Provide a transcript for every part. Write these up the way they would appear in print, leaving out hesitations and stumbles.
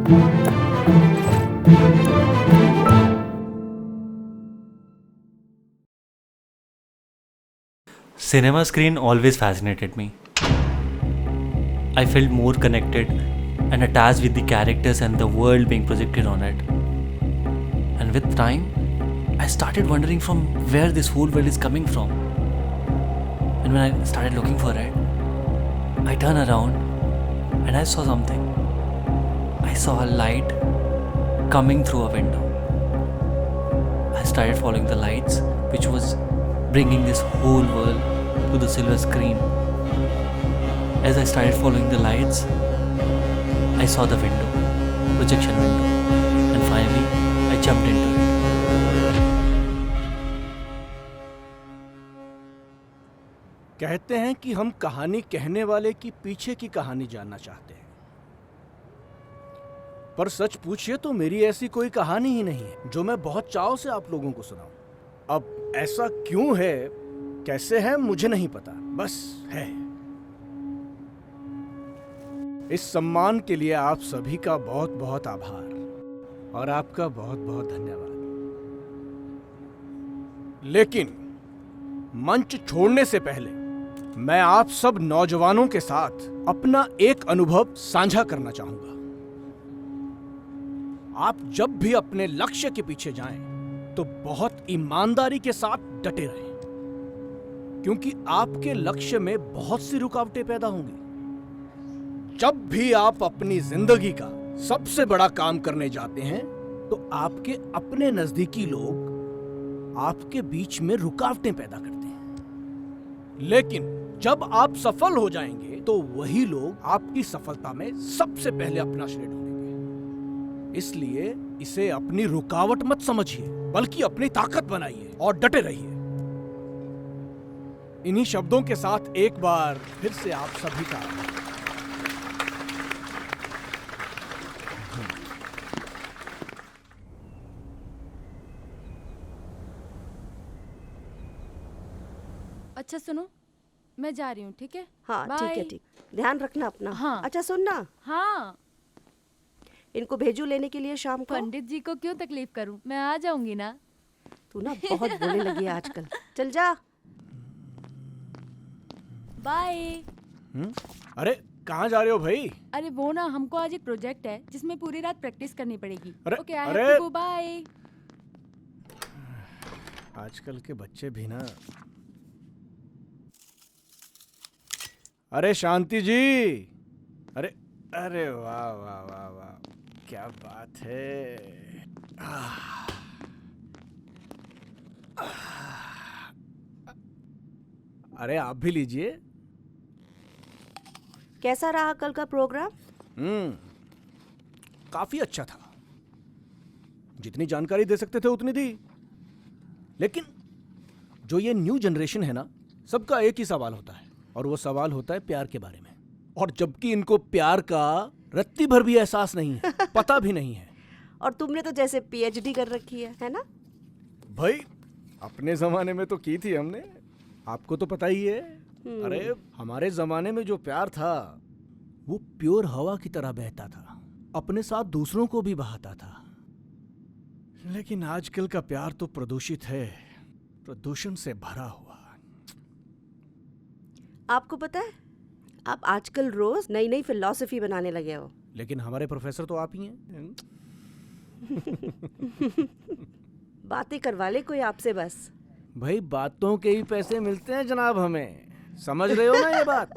Cinema screen always fascinated me. I felt more connected and attached with the characters and the world being projected on it. And with time, I started wondering from where this whole world is coming from. And when I started looking for it, I turned around and I saw something. I saw a light coming through a window. I started following the lights, which was bringing this whole world to the silver screen. As I started following the lights, I saw the window, projection window, and finally I jumped into it. कहते हैं कि हम कहानी कहने वाले की पीछे की कहानी जानना चाहते हैं, पर सच पूछिए तो मेरी ऐसी कोई कहानी ही नहीं है जो मैं बहुत चाव से आप लोगों को सुनाऊं। अब ऐसा क्यों है, कैसे है, मुझे नहीं पता, बस है। इस सम्मान के लिए आप सभी का बहुत बहुत आभार और आपका बहुत बहुत धन्यवाद। लेकिन मंच छोड़ने से पहले मैं आप सब नौजवानों के साथ अपना एक अनुभव साझा करना चाहूंगा। आप जब भी अपने लक्ष्य के पीछे जाएं तो बहुत ईमानदारी के साथ डटे रहें, क्योंकि आपके लक्ष्य में बहुत सी रुकावटें पैदा होंगी। जब भी आप अपनी जिंदगी का सबसे बड़ा काम करने जाते हैं तो आपके अपने नजदीकी लोग आपके बीच में रुकावटें पैदा करते हैं, लेकिन जब आप सफल हो जाएंगे तो वही लोग आपकी सफलता में सबसे पहले अपना श्रेय ढूंढेंगे। इसलिए इसे अपनी रुकावट मत समझिए, बल्कि अपनी ताकत बनाइए और डटे रहिए। इन्हीं शब्दों के साथ एक बार फिर से आप सभी का अच्छा सुनो, मैं जा रही हूँ, ठीक है? हाँ Bye. ठीक है, ठीक, ध्यान रखना अपना। हाँ। अच्छा सुनना, हाँ, इनको भेजू लेने के लिए शाम को। पंडित जी को क्यों तकलीफ करूँ, मैं आ जाऊंगी ना। तू ना बहुत बोलने लगी है आजकल, चल जा। बाय। अरे कहाँ जा रहे हो भाई? अरे वो ना, हमको आज एक प्रोजेक्ट है जिसमें पूरी रात प्रैक्टिस करनी पड़ेगी। अरे, ओके, आई अरे। Have to go, bye. आजकल के बच्चे भी ना। अरे शांति जी, अरे अरे वाह वाह वाह वाह, क्या बात है। अरे आप भी लीजिए। कैसा रहा कल का प्रोग्राम? काफी अच्छा था, जितनी जानकारी दे सकते थे उतनी दी। लेकिन जो ये न्यू जनरेशन है ना, सबका एक ही सवाल होता है, और वो सवाल होता है प्यार के बारे में। और जबकि इनको प्यार का रत्ती भर भी एहसास नहीं है, पता भी नहीं है। और तुमने तो जैसे पीएचडी कर रखी है ना? भाई अपने जमाने में तो की थी हमने, आपको तो पता ही है। अरे हमारे जमाने में जो प्यार था वो प्योर हवा की तरह बहता था, अपने साथ दूसरों को भी बहाता था। लेकिन आजकल का प्यार तो प्रदूषित है, प्रदूषण से भरा हुआ। आपको पता है, आप आजकल रोज नई नई फिलॉसफी बनाने लगे हो। लेकिन हमारे प्रोफेसर तो आप ही हैं। बातें करवा ले कोई आपसे बस। भाई बातों के ही पैसे मिलते हैं जनाब, हमें समझ रहे हो ना ये बात?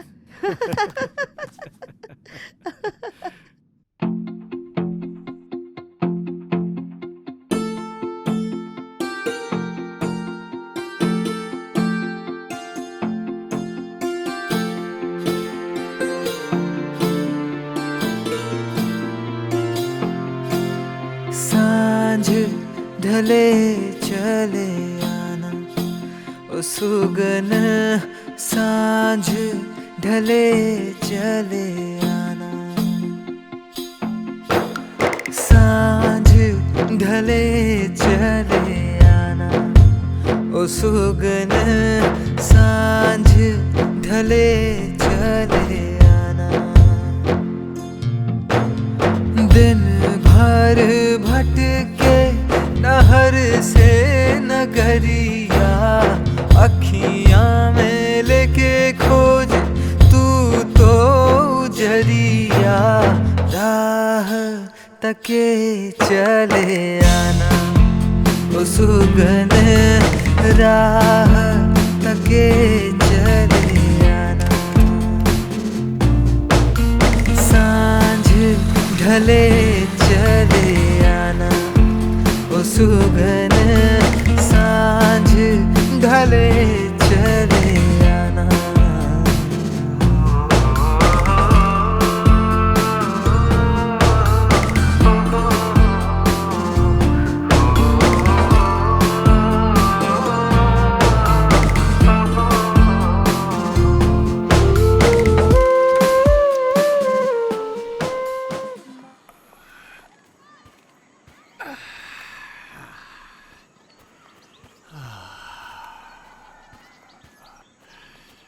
सांझ ढले चले आना ओ सुगन, सांझ ढले चले आना, सांझ ढले चले आना ओ सुगन, सांझ ढले चले आना। दिन पर भटके नहर से नगरिया, अखियां में लेके खोज तू तो जरिया, राह तके चले आना ओ सुगन, राह तके चले आना। सांझ ढले चले आना ओ सुगन, सांझ ढले चले आना।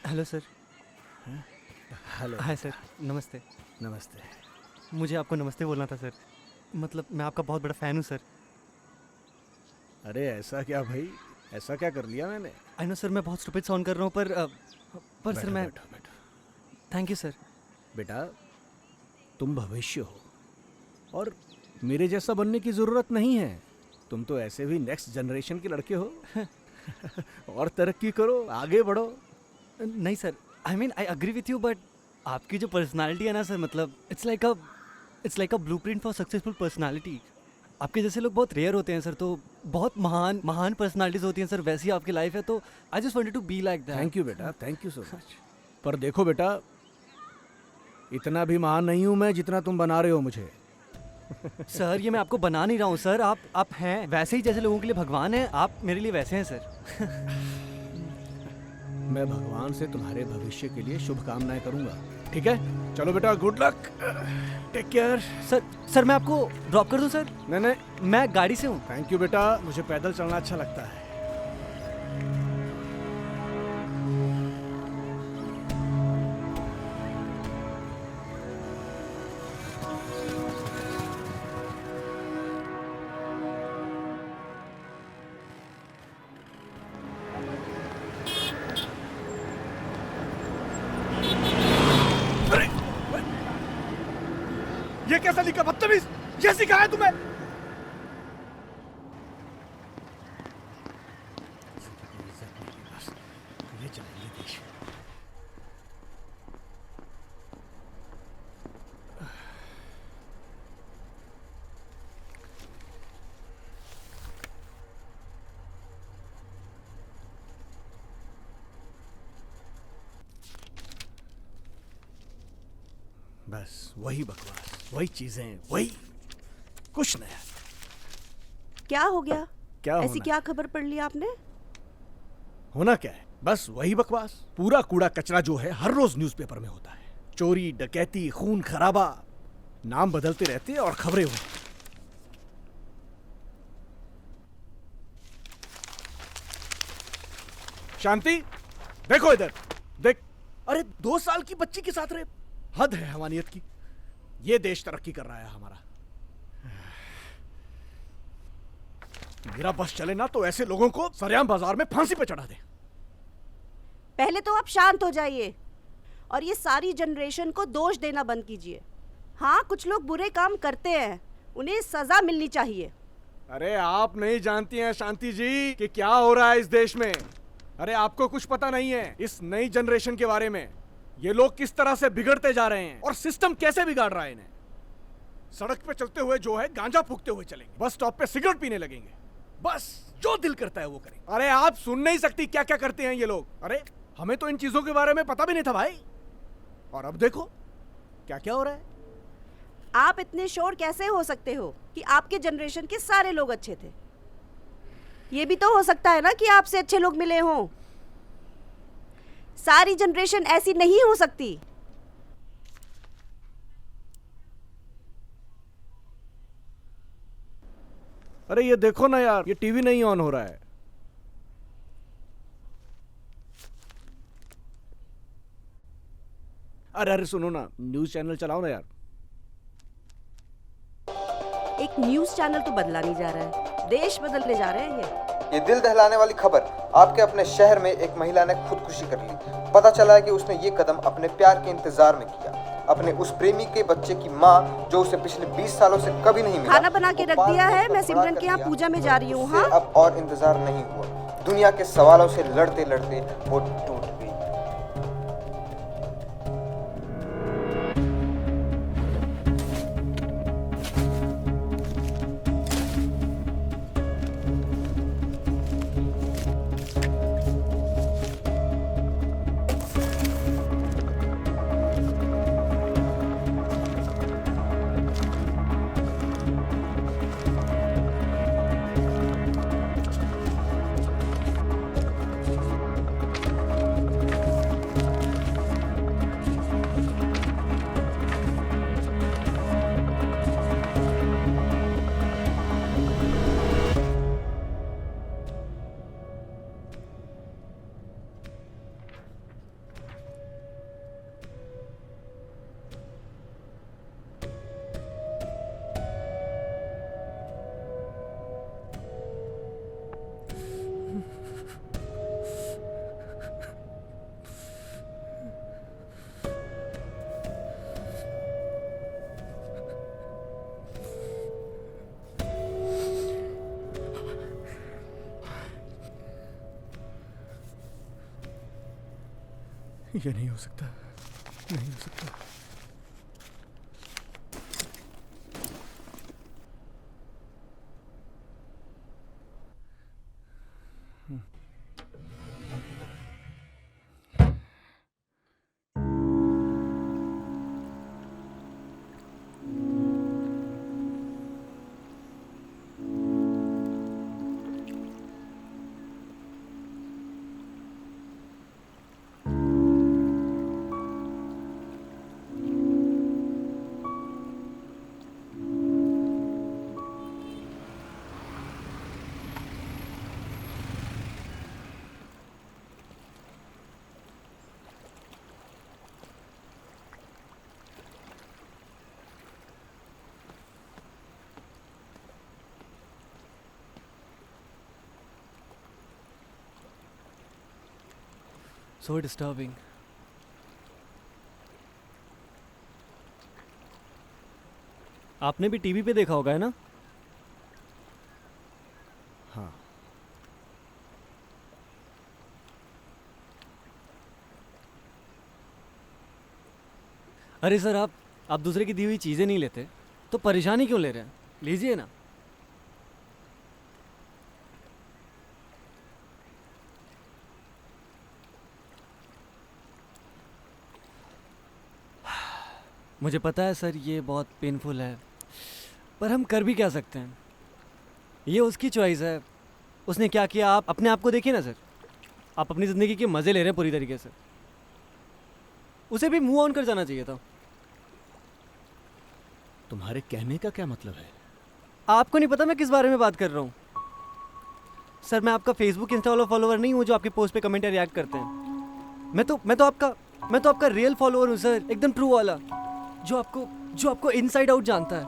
Hello sir. Hello. Hi sir, नमस्ते। नमस्ते। मुझे आपको नमस्ते बोलना था सर, मतलब मैं आपका बहुत बड़ा फ़ैन हूँ सर। अरे ऐसा क्या भाई, ऐसा क्या कर लिया मैंने? आई नो सर, मैं बहुत स्टूपिड साउंड कर रहा हूँ, पर सर मैं बैठो। Thank you sir. बेटा, तुम भविष्य हो और मेरे जैसा बनने की ज़रूरत नहीं है। तुम तो ऐसे भी नेक्स्ट जनरेशन के लड़के हो। और तरक्की करो, आगे बढ़ो। नहीं sir, I mean I agree with you, but आपकी जो पर्सनालिटी है ना सर, मतलब it's like a blueprint for successful personality. आपके जैसे लोग बहुत रेयर होते हैं सर, तो बहुत महान पर्सनालिटीज़ होती हैं सर, वैसी आपकी लाइफ है, तो I just wanted to be like that. Thank you बेटा, थैंक यू सो मच। पर देखो बेटा, इतना भी महान नहीं हूं मैं जितना तुम बना रहे हो मुझे। सर ये मैं आपको बना नहीं रहा हूँ सर, आप हैं वैसे ही, जैसे लोगों के लिए भगवान हैं, आप मेरे लिए वैसे हैं सर। मैं भगवान से तुम्हारे भविष्य के लिए शुभकामनाएं करूंगा। ठीक है, चलो बेटा, good luck, take care. Sir मैं आपको ड्रॉप कर दूं सर? नहीं, मैं गाड़ी से हूँ। थैंक यू बेटा, मुझे पैदल चलना अच्छा लगता है। ये कैसा लिखा बदतमीज, ये सिखाया तुम्हें? ये चलेंगे देश। बस वही बकवास, वही चीजें, वही कुछ नया। क्या हो गया? क्या ऐसी होना? क्या खबर पढ़ ली आपने? होना क्या है, बस वही बकवास। पूरा कूड़ा कचरा जो है हर रोज न्यूज़पेपर में होता है। चोरी, डकैती, खून खराबा, नाम बदलते रहते हैं और खबरें होती हैं। शांति, देखो इधर, देख। अरे 2 साल की बच्ची के साथ रेप, हद है हवानियत की। ये देश तरक्की कर रहा है हमारा। मेरा बस चले ना तो ऐसे लोगों को सरेआम बाजार में फांसी पे चढ़ा दे। पहले तो आप शांत हो जाइए और ये सारी जनरेशन को दोष देना बंद कीजिए। हाँ, कुछ लोग बुरे काम करते हैं, उन्हें सजा मिलनी चाहिए। अरे आप नहीं जानती हैं शांति जी कि क्या हो रहा है इस देश में। अरे आपको कुछ पता नहीं है इस नई जनरेशन के बारे में। ये लोग किस तरह से बिगड़ते जा रहे हैं और सिस्टम कैसे बिगाड़ रहा है इन्हें। सड़क पे चलते हुए जो है गांजा फूकते हुए चलेंगे, बस स्टॉप पे सिगरेट पीने लगेंगे, बस जो दिल करता है वो करेंगे। अरे आप सुन नहीं सकती क्या क्या करते हैं ये लोग। अरे हमें तो इन चीजों के बारे में पता भी नहीं था भाई, और अब देखो क्या क्या हो रहा है। आप इतने श्योर कैसे हो सकते हो कि आपके जनरेशन के सारे लोग अच्छे थे? ये भी तो हो सकता है ना कि आपसे अच्छे लोग मिले हों। सारी जनरेशन ऐसी नहीं हो सकती। अरे ये देखो ना यार, ये टीवी नहीं ऑन हो रहा है। अरे सुनो ना, न्यूज़ चैनल चलाओ ना यार। एक न्यूज चैनल तो बदला नहीं जा रहा है, देश बदलने जा रहे हैं ये दिल दहलाने वाली खबर, आपके अपने शहर में एक महिला ने खुदकुशी कर ली। पता चला है कि उसने ये कदम अपने प्यार के इंतजार में किया। अपने उस प्रेमी के बच्चे की माँ, जो उसे पिछले 20 सालों से कभी नहीं मिला, खाना बना के रख दिया है। मैं सिमरन के यहाँ पूजा में जा रही हूँ। हाँ, अब और इंतजार नहीं हुआ। दुनिया के सवालों से लड़ते लड़ते वो टूट गई। ये नहीं हो सकता, नहीं हो सकता। So disturbing. आपने भी टीवी पे देखा होगा, है ना? हाँ, अरे सर, आप दूसरे की दी हुई चीज़ें नहीं लेते तो परेशानी क्यों ले रहे हैं? लीजिए ना। मुझे पता है सर, ये बहुत पेनफुल है, पर हम कर भी क्या सकते हैं? ये उसकी चॉइस है, उसने क्या किया। आप अपने आप को देखिए ना सर, आप अपनी ज़िंदगी के मज़े ले रहे हैं पूरी तरीके से। उसे भी मूव ऑन कर जाना चाहिए था। तुम्हारे कहने का क्या मतलब है? आपको नहीं पता मैं किस बारे में बात कर रहा हूँ? सर, मैं आपका फेसबुक इंस्टा वाला फॉलोअर नहीं हूँ जो आपके पोस्ट पे कमेंट या रिएक्ट करते हैं। मैं तो आपका रियल फॉलोअर हूँ सर, एकदम ट्रू वाला, जो आपको इनसाइड आउट जानता है।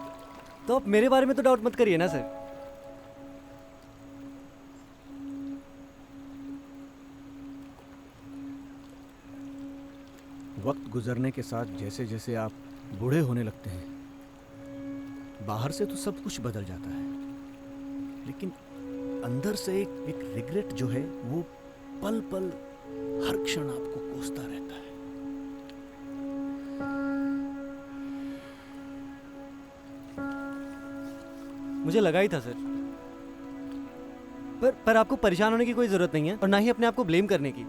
तो आप मेरे बारे में तो डाउट मत करिए ना सर। वक्त गुजरने के साथ जैसे जैसे आप बूढ़े होने लगते हैं, बाहर से तो सब कुछ बदल जाता है, लेकिन अंदर से एक रिग्रेट जो है वो पल पल हर क्षण आपको कोसता रहता है। मुझे लगा ही था सर, पर आपको परेशान होने की कोई ज़रूरत नहीं है, और ना ही अपने आप को ब्लेम करने की,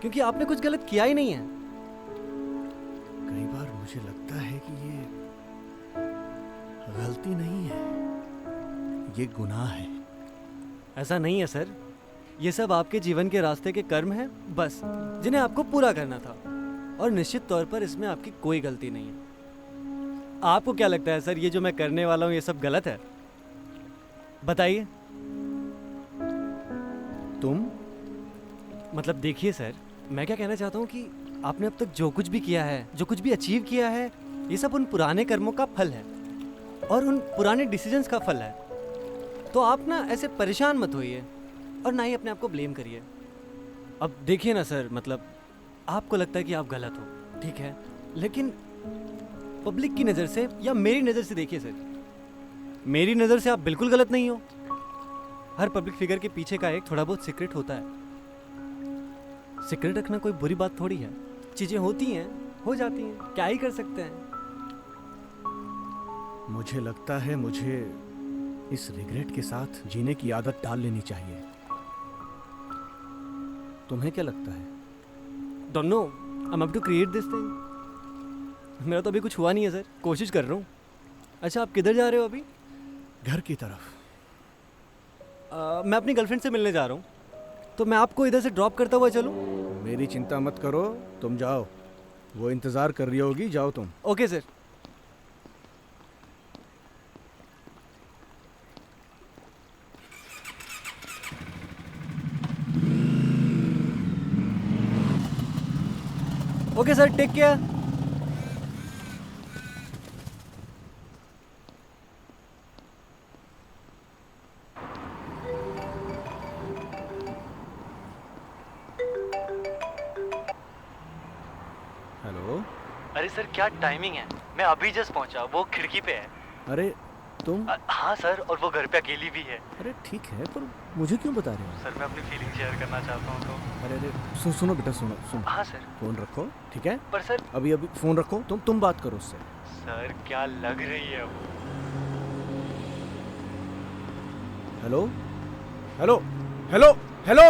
क्योंकि आपने कुछ गलत किया ही नहीं है। कई बार मुझे लगता है कि ये गलती नहीं है, ये गुनाह है। ऐसा नहीं है सर, ये सब आपके जीवन के रास्ते के कर्म हैं, बस जिन्हें आपको पूरा करना था, और निश्चित तौर पर इसमें आपकी कोई गलती नहीं है। आपको क्या लगता है सर, ये जो मैं करने वाला हूँ ये सब गलत है? बताइए। तुम मतलब देखिए सर, मैं क्या कहना चाहता हूँ कि आपने अब तक जो कुछ भी किया है, जो कुछ भी अचीव किया है, ये सब उन पुराने कर्मों का फल है। और उन पुराने डिसीजंस का फल है। तो आप ना ऐसे परेशान मत होइए और ना ही अपने आप को ब्लेम करिए। अब देखिए ना सर, मतलब आपको लगता है कि आप गलत हो, ठीक है, लेकिन पब्लिक की नज़र से या मेरी नज़र से देखिए सर, मेरी नज़र से आप बिल्कुल गलत नहीं हो। हर पब्लिक फिगर के पीछे का एक थोड़ा बहुत सीक्रेट होता है। सीक्रेट रखना कोई बुरी बात थोड़ी है। चीज़ें होती हैं, हो जाती हैं, क्या ही कर सकते हैं। मुझे लगता है मुझे इस रिग्रेट के साथ जीने की आदत डाल लेनी चाहिए। तुम्हें क्या लगता है? Don't know, I am up to create this thing. मेरा तो अभी कुछ हुआ नहीं है सर, कोशिश कर रहा हूँ। अच्छा, आप किधर जा रहे हो अभी? घर की तरफ। मैं अपनी गर्लफ्रेंड से मिलने जा रहा हूँ, तो मैं आपको इधर से ड्रॉप करता हुआ चलूँ? मेरी चिंता मत करो, तुम जाओ, वो इंतजार कर रही होगी, जाओ तुम। Okay sir. Okay sir, take care. Hello. अरे सर, क्या टाइमिंग है, मैं अभी जस्ट पहुंचा, वो खिड़की पे है। अरे तुम? हाँ सर, और वो घर पे अकेली भी है। अरे ठीक है, पर मुझे क्यों बता रहे हो? सर, मैं अपनी फीलिंग शेयर करना चाहता हूँ तो। अरे सुनो बेटा, सुनो। हाँ सर। फोन रखो, ठीक है? पर सर, अभी फोन रखो, तुम बात करो उससे। सर क्या लग रही है वो? Hello hello hello hello.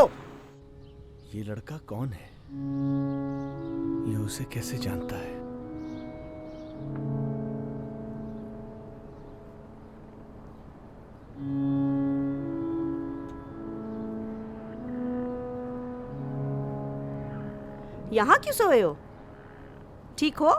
ये लड़का कौन है? ये उसे कैसे जानता है? यहाँ क्यों सोए हो? ठीक हो?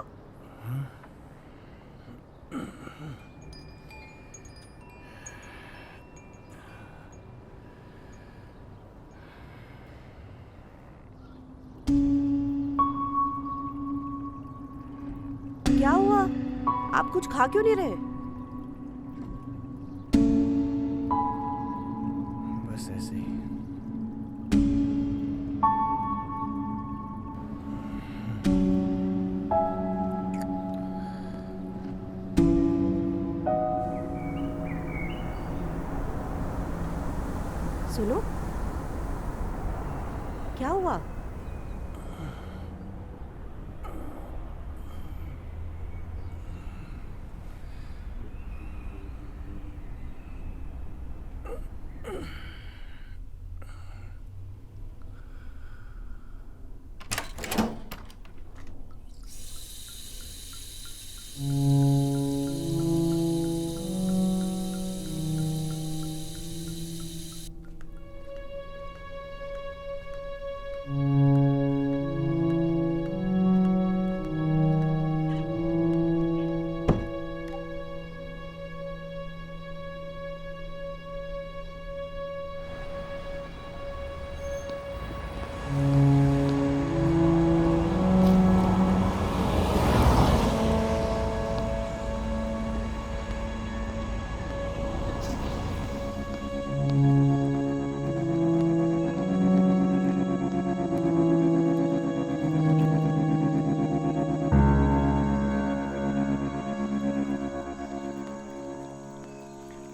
क्या हुआ? आप कुछ खा क्यों नहीं रहे? बस ऐसे ही। सुनो, क्या हुआ?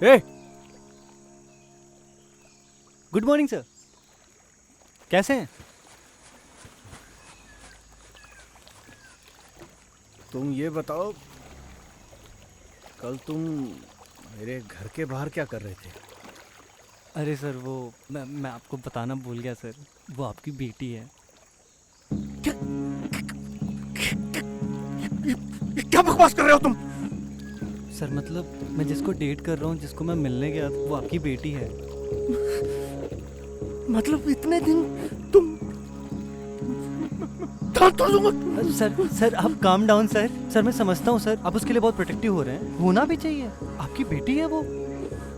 ए, गुड मॉर्निंग सर, कैसे हैं? तुम ये बताओ, कल तुम मेरे घर के बाहर क्या कर रहे थे? अरे सर, वो मैं आपको बताना भूल गया सर, वो आपकी बेटी है। क्या बकवास कर रहे हो तुम? सर मतलब मैं जिसको डेट कर रहा हूँ, जिसको मैं मिलने गया था, वो आपकी बेटी है। मतलब इतने दिन तुम तोड़ दूंगा। सर आप काम डाउन सर। सर मैं समझता हूँ सर, आप उसके लिए बहुत प्रोटेक्टिव हो रहे हैं, होना भी चाहिए, आपकी बेटी है वो।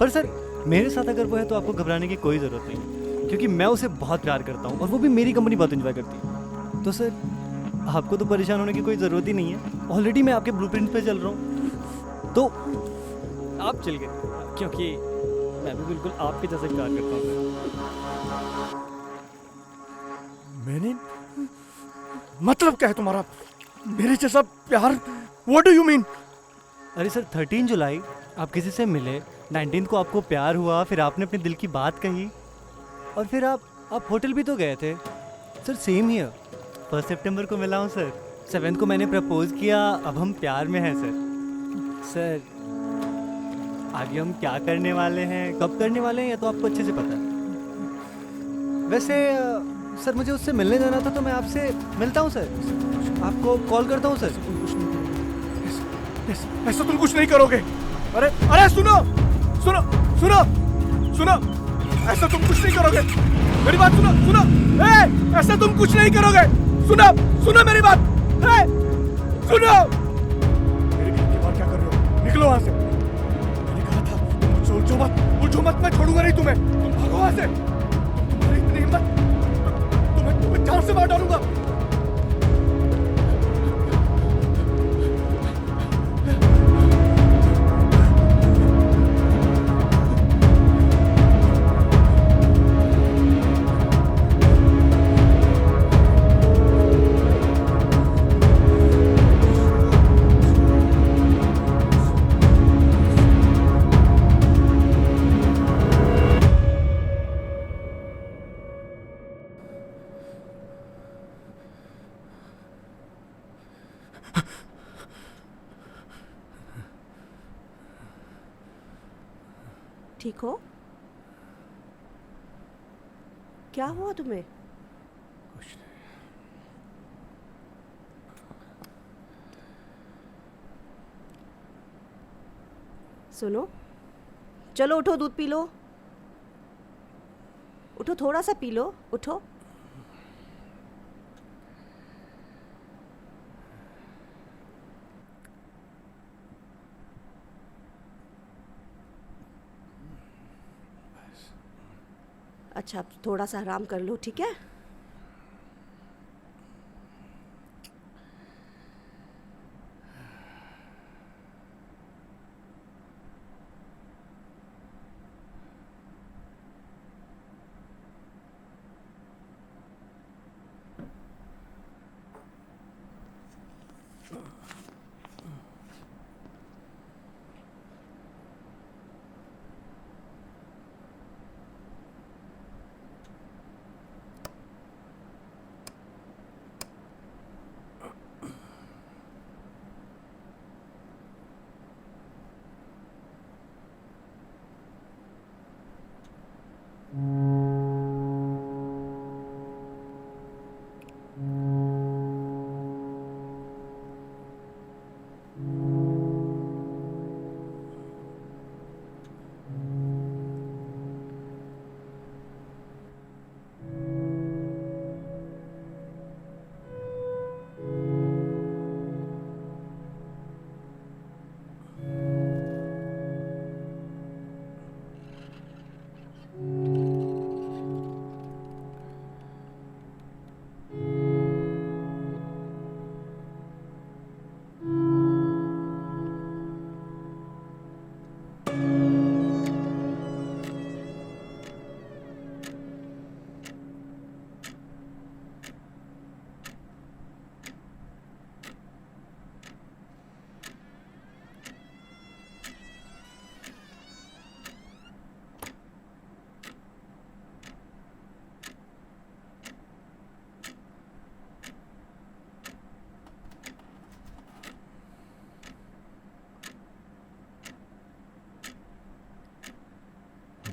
पर सर मेरे साथ अगर वो है तो आपको घबराने की कोई ज़रूरत नहीं, क्योंकि मैं उसे बहुत प्यार करता हूँ और वो भी मेरी कंपनी बहुत एंजॉय करती है। तो सर आपको तो परेशान होने की कोई ज़रूरत ही नहीं है, ऑलरेडी मैं आपके ब्लूप्रिंट पे चल रहा हूँ। तो आप चिल गए क्योंकि मैं भी बिल्कुल आपके जैसे प्यार करता हूँ। मैंने मतलब क्या है तुम्हारा? मेरे जैसा प्यार? What do you mean? अरे सर 13 जुलाई आप किसी से मिले, 19 को आपको प्यार हुआ, फिर आपने अपने दिल की बात कही और फिर आप होटल भी तो गए थे। सर सेम हियर, 1 सितंबर को मिला हूँ सर, 7 को मैंने प्रपोज किया, अब हम प्यार में हैं सर। सर आगे हम क्या करने वाले हैं, कब करने वाले हैं, ये तो आपको अच्छे से पता है। वैसे सर मुझे उससे मिलने जाना था तो मैं आपसे मिलता हूँ सर, आपको कॉल करता हूँ सर। ऐसा तुम कुछ नहीं करोगे। अरे अरे सुनो सुनो सुनो सुनो, ऐसा तुम कुछ नहीं करोगे। मेरी बात सुनो सुनो, ऐसा तुम कुछ नहीं करोगे। सुनो सुनो मेरी बात, सुनो। मेरे घर के बाहर क्या कर रहे हो? निकलो वहां से। मैंने कहा था तुम मुझसे उलझो मत, मैं छोड़ूंगा नहीं तुम्हें। तुम भागो वहां से। तुम्हारी इतनी हिम्मत, तुम्हें जान से मार डालूंगा। ठीक हो? क्या हुआ तुम्हें? सुनो, चलो उठो, दूध पी लो। उठो, थोड़ा सा पी लो, उठो। अच्छा, अब थोड़ा सा आराम कर लो, ठीक है?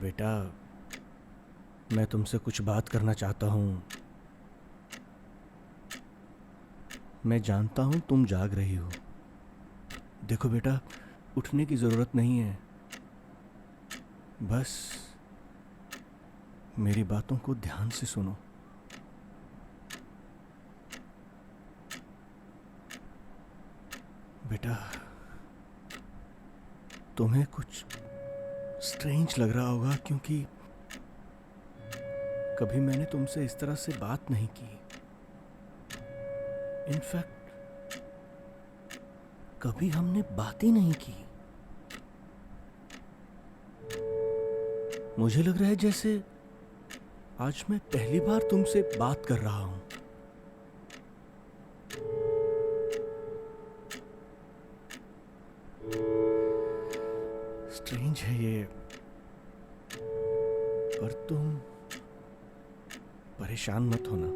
बेटा, मैं तुमसे कुछ बात करना चाहता हूँ। मैं जानता हूँ तुम जाग रही हो। देखो बेटा, उठने की ज़रूरत नहीं है। बस मेरी बातों को ध्यान से सुनो। बेटा, तुम्हें कुछ स्ट्रेंज लग रहा होगा क्योंकि कभी मैंने तुमसे इस तरह से बात नहीं की। इनफैक्ट कभी हमने बात ही नहीं की। मुझे लग रहा है जैसे आज मैं पहली बार तुमसे बात कर रहा हूं। स्ट्रेंज है ये, पर तुम परेशान मत होना।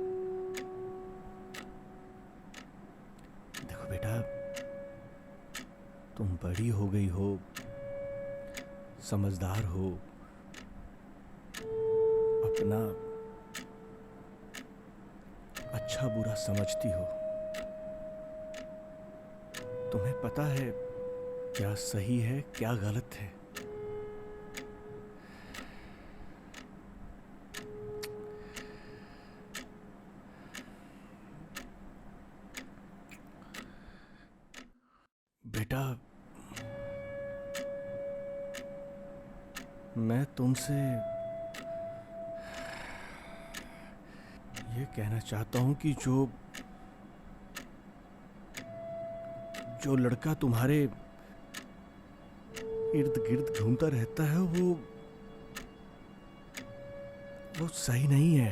देखो बेटा, तुम बड़ी हो गई हो, समझदार हो, अपना अच्छा बुरा समझती हो। तुम्हें पता है क्या सही है क्या गलत है। बेटा, मैं तुमसे ये कहना चाहता हूं कि जो लड़का तुम्हारे इर्द गिर्द घूमता रहता है वो सही नहीं है।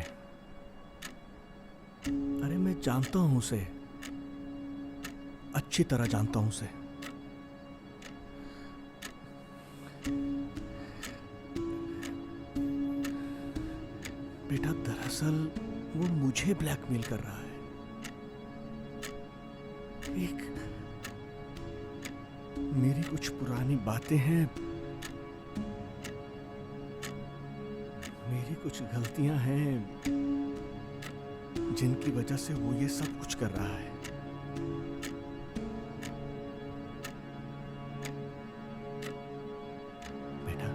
अरे मैं जानता हूं उसे, अच्छी तरह जानता हूं उसे। बेटा, दरअसल वो मुझे ब्लैकमेल कर रहा है। मेरी कुछ पुरानी बातें हैं, मेरी कुछ गलतियां हैं, जिनकी वजह से वो ये सब कुछ कर रहा है। बेटा,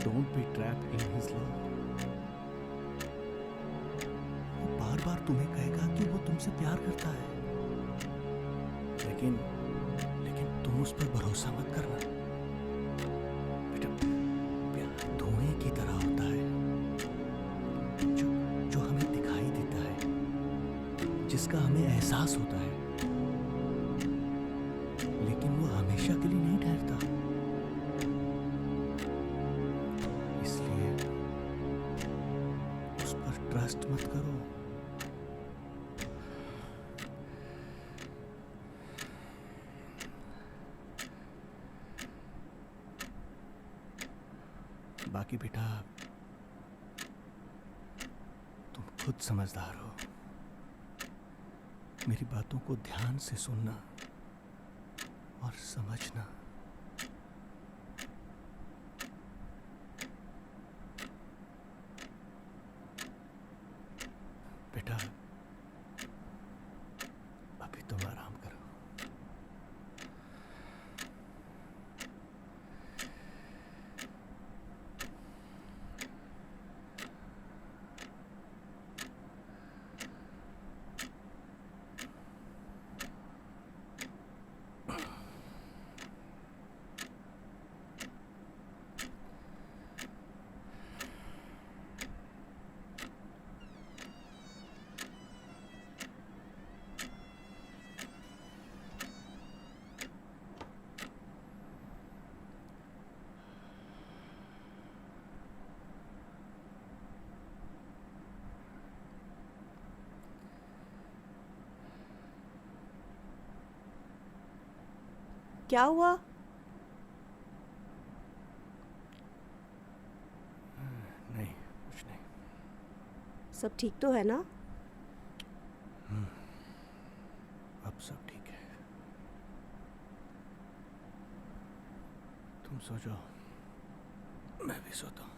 don't be trapped in his love. वो बार बार तुम्हें कहेगा कि वो तुमसे प्यार करता है, लेकिन तुम उस पर भरोसा मत करना। बेटा, प्यार धुएं की तरह होता है, जो हमें दिखाई देता है, जिसका हमें एहसास होता है, लेकिन वो हमेशा के लिए नहीं ठहरता। इसलिए उस पर ट्रस्ट मत करो। बाकी बेटा, तुम खुद समझदार हो। मेरी बातों को ध्यान से सुनना और समझना। बेटा, अभी तुम आराम करो। क्या हुआ? नहीं, कुछ नहीं। सब ठीक तो है ना? अब सब ठीक है। तुम सो जाओ, मैं भी सोता हूँ।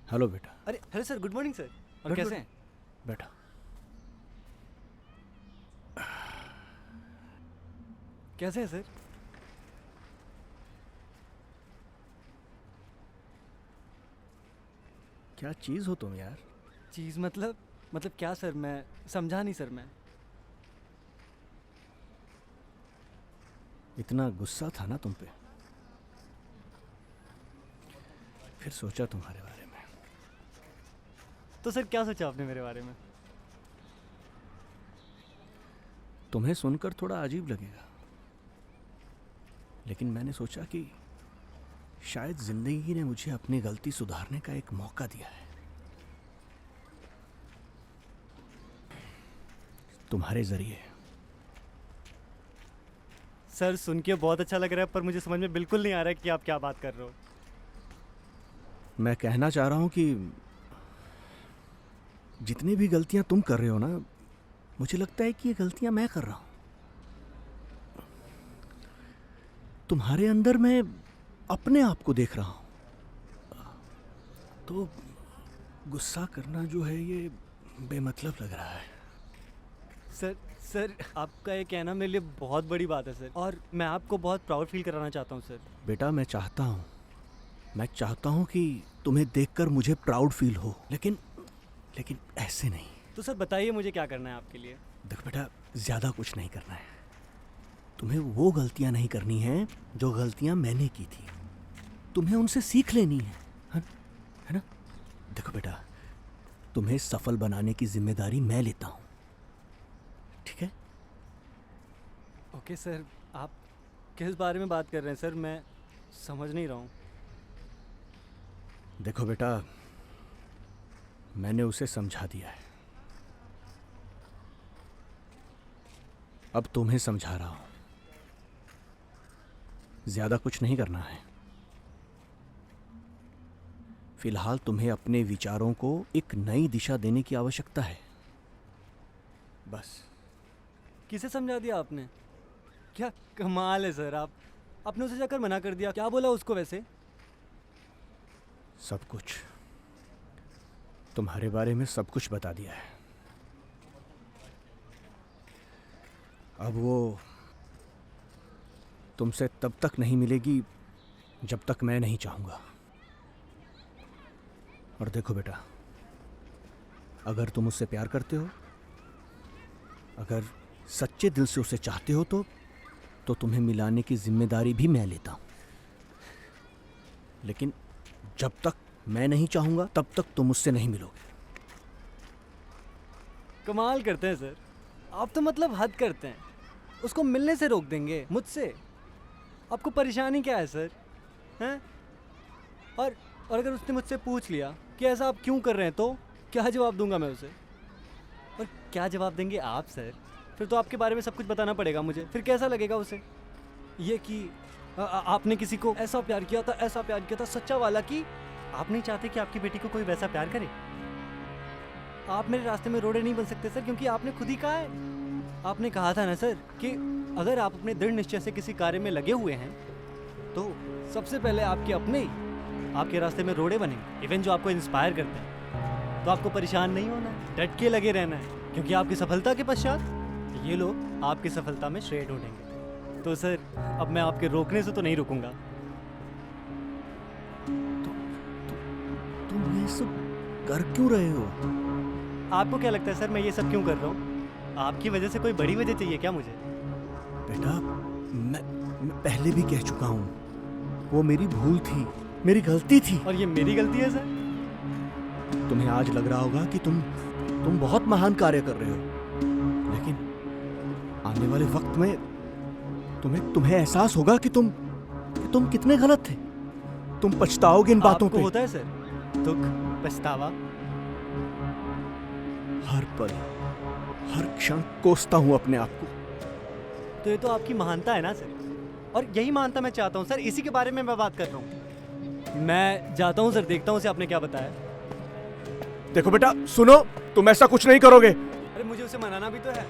हेलो बेटा। अरे hello sir, good morning sir. और बैठ, कैसे बैठ। हैं? बेटा, कैसे हैं सर? क्या चीज़ हो तुम यार? चीज़ मतलब क्या सर? मैं समझा नहीं सर। मैं इतना गुस्सा था ना तुम पे, फिर सोचा तुम्हारे बारे में। तो सर क्या सोचा आपने मेरे बारे में? तुम्हें सुनकर थोड़ा अजीब लगेगा, लेकिन मैंने सोचा कि शायद जिंदगी ने मुझे अपनी गलती सुधारने का एक मौका दिया है। तुम्हारे जरिए। सर सुन के बहुत अच्छा लग रहा है, पर मुझे समझ में बिल्कुल नहीं आ रहा है कि आप क्या बात कर रहे हो। मैं कहना चाह रहा हूं कि जितनी भी गलतियां तुम कर रहे हो ना, मुझे लगता है कि ये गलतियां मैं कर रहा हूं। तुम्हारे अंदर मैं अपने आप को देख रहा हूं, तो गुस्सा करना जो है ये बेमतलब लग रहा है। सर आपका ये कहना मेरे लिए बहुत बड़ी बात है सर, और मैं आपको बहुत प्राउड फील कराना चाहता हूँ सर। बेटा, मैं चाहता हूं कि तुम्हें देखकर मुझे प्राउड फील हो, लेकिन ऐसे नहीं। तो सर बताइए मुझे क्या करना है आपके लिए? देख बेटा, ज्यादा कुछ नहीं करना है। तुम्हें वो गलतियां नहीं करनी है जो गलतियां मैंने की थी। तुम्हें उनसे सीख लेनी है ना? देखो बेटा, तुम्हें सफल बनाने की जिम्मेदारी मैं लेता हूं, ठीक है? ओके सर, आप किस बारे में बात कर रहे हैं सर? मैं समझ नहीं रहा हूँ। देखो बेटा, मैंने उसे समझा दिया है, अब तुम्हें समझा रहा हूं। ज्यादा कुछ नहीं करना है। फिलहाल तुम्हें अपने विचारों को एक नई दिशा देने की आवश्यकता है, बस। किसे समझा दिया आपने? क्या कमाल है सर, आपने उसे जाकर मना कर दिया। क्या बोला उसको वैसे? सब कुछ तुम्हारे बारे में सब कुछ बता दिया है। अब वो तुमसे तब तक नहीं मिलेगी जब तक मैं नहीं चाहूंगा। और देखो बेटा, अगर तुम उससे प्यार करते हो, अगर सच्चे दिल से उसे चाहते हो, तो तुम्हें मिलाने की जिम्मेदारी भी मैं लेता हूं। लेकिन जब तक मैं नहीं चाहूंगा तब तक तुम मुझसे नहीं मिलोगे। कमाल करते हैं सर आप, तो मतलब हद करते हैं। उसको मिलने से रोक देंगे मुझसे? आपको परेशानी क्या है सर? हैं? और अगर उसने मुझसे पूछ लिया कि ऐसा आप क्यों कर रहे हैं, तो क्या जवाब दूंगा मैं उसे? और क्या जवाब देंगे आप सर? फिर तो आपके बारे में सब कुछ बताना पड़ेगा मुझे। फिर कैसा लगेगा उसे ये कि आपने किसी को ऐसा प्यार किया था सच्चा वाला, कि आप नहीं चाहते कि आपकी बेटी को कोई वैसा प्यार करे? आप मेरे रास्ते में रोड़े नहीं बन सकते सर, क्योंकि आपने खुद ही कहा है। आपने कहा था ना सर कि अगर आप अपने दृढ़ निश्चय से किसी कार्य में लगे हुए हैं, तो सबसे पहले आपके अपने ही आपके रास्ते में रोड़े बनेंगे। इवन जो आपको इंस्पायर करते हैं, तो आपको परेशान नहीं होना है, डट के लगे रहना है, क्योंकि आपकी सफलता के पश्चात ये लोग आपकी सफलता में श्रेय ढूंढेंगे। तो सर अब मैं आपके रोकने से तो नहीं रुकूंगा। तुम ये सब कर क्यों रहे हो? आपको क्या लगता है सर मैं ये सब क्यों कर रहा हूँ? आपकी वजह से कोई बड़ी वजह चाहिए क्या मुझे? बेटा, मैं पहले भी कह चुका हूँ, वो मेरी भूल थी, मेरी गलती थी। और ये मेरी गलती है सर? तुम्हें आज लग रहा होगा कि तुम तुम बहुत महान कार्य कर रहे हो, लेकिन आने वाले वक्त में तुम्हें एहसास होगा कि तुम कितने गलत थे। तुम पछताओगे इन बातों आपको पे। होता है सर दुख, पछतावा? हर पल, हर क्षण कोसता हूं अपने आप को। तो ये तो आपकी महानता है ना सर, और यही महानता मैं चाहता हूँ सर, इसी के बारे में मैं बात कर रहा हूँ। मैं जाता हूँ सर, देखता हूँ उसे आपने क्या बताया। देखो बेटा, सुनो, तुम ऐसा कुछ नहीं करोगे। अरे मुझे उसे मनाना भी तो है।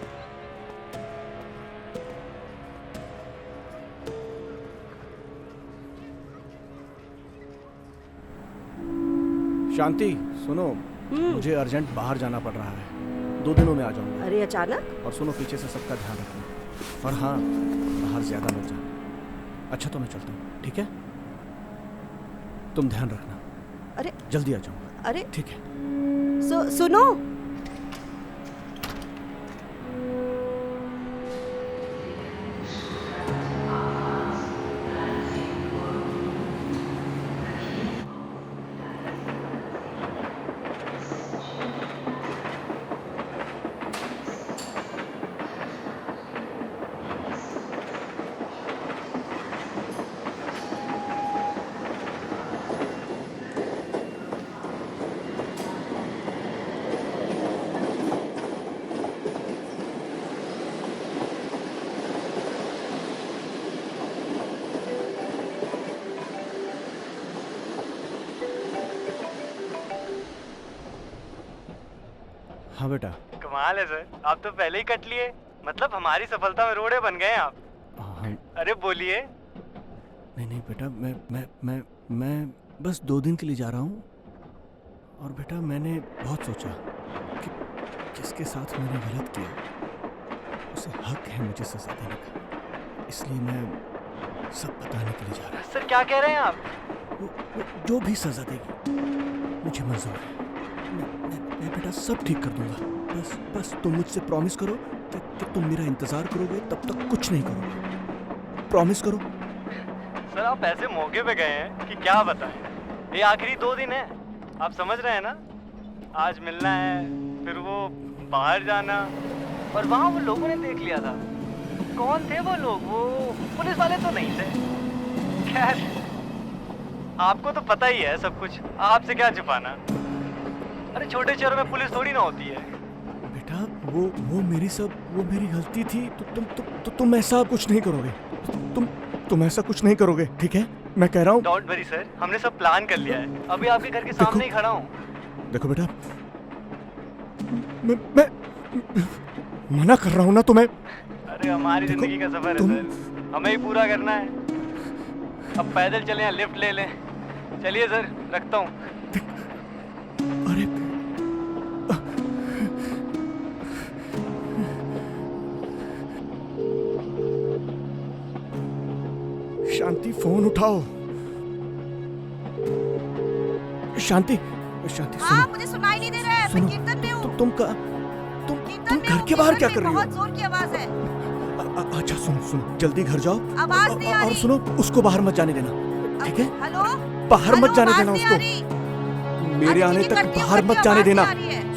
शांति, सुनो, मुझे अर्जेंट बाहर जाना पड़ रहा है। 2 दिनों में आ जाऊंगा। अरे अचानक? और सुनो, पीछे से सबका ध्यान रखना। और हाँ, बाहर ज्यादा मत जाना। अच्छा तो मैं चलता हूँ, ठीक है? तुम ध्यान रखना। अरे जल्दी आ जाऊंगा। अरे ठीक है। सुनो, हाँ बेटा। कमाल है सर, आप तो पहले ही कट लिए। मतलब हमारी सफलता में रोड़े बन गए आप। हाँ, अरे बोलिए। नहीं बेटा, मैं बस 2 दिन के लिए जा रहा हूँ। और बेटा, मैंने बहुत सोचा कि किसके साथ मैंने गलत किया, उसे हक है मुझे सजा देने का। इसलिए मैं सब बताने के लिए जा रहा हूँ। सर क्या कह रहे हैं आप? वो जो भी सजा देगी मुझे मंजूर है। मैं बेटा सब ठीक कर दूंगा। बस तुम मुझसे प्रॉमिस करो कि तुम मेरा इंतजार करोगे, तब तक कुछ नहीं करोगे। प्रॉमिस करो। सर आप ऐसे मौके पे गए हैं कि क्या बताएं। ये आखिरी 2 दिन है, आप समझ रहे हैं ना। आज मिलना है, फिर वो बाहर जाना, और वहाँ वो लोगों ने देख लिया था। कौन थे वो लोग? वो पुलिस वाले तो नहीं थे। खैर आपको तो पता ही है सब कुछ, आपसे क्या छुपाना। अरे छोटे शहरों में पुलिस थोड़ी ना होती है। बेटा, वो मेरी गलती थी। तुम ऐसा कुछ नहीं करोगे। तुम ऐसा कुछ नहीं करोगे, ठीक है? मैं कह रहा हूँ। डोंट वरी सर, हमने सब प्लान कर लिया है। अभी आपके घर के सामने ही खड़ा हूँ। देखो बेटा, मैं मना कर रहा हूँ ना तुम्हें। अरे हमारी जिंदगी का सफर है सर, हमें ही पूरा करना है। अब पैदल चलें या लिफ्ट ले लें? चलिए सर, रखता हूँ। अरे शांति, फोन उठाओ। शांति सुनो। हाँ, मुझे सुनाई नहीं दे रहा है। मैं कीर्तन में हूँ। तुम घर के बाहर क्या कर रही हो? बहुत जोर की आवाज है। अच्छा सुनो, जल्दी घर जाओ। आवाज नहीं आ और रही। सुनो, उसको बाहर मत जाने देना, ठीक है? हेलो, बाहर मत जाने आवाज देना नहीं उसको। आ रही। मेरे आने तक बाहर मत जाने देना।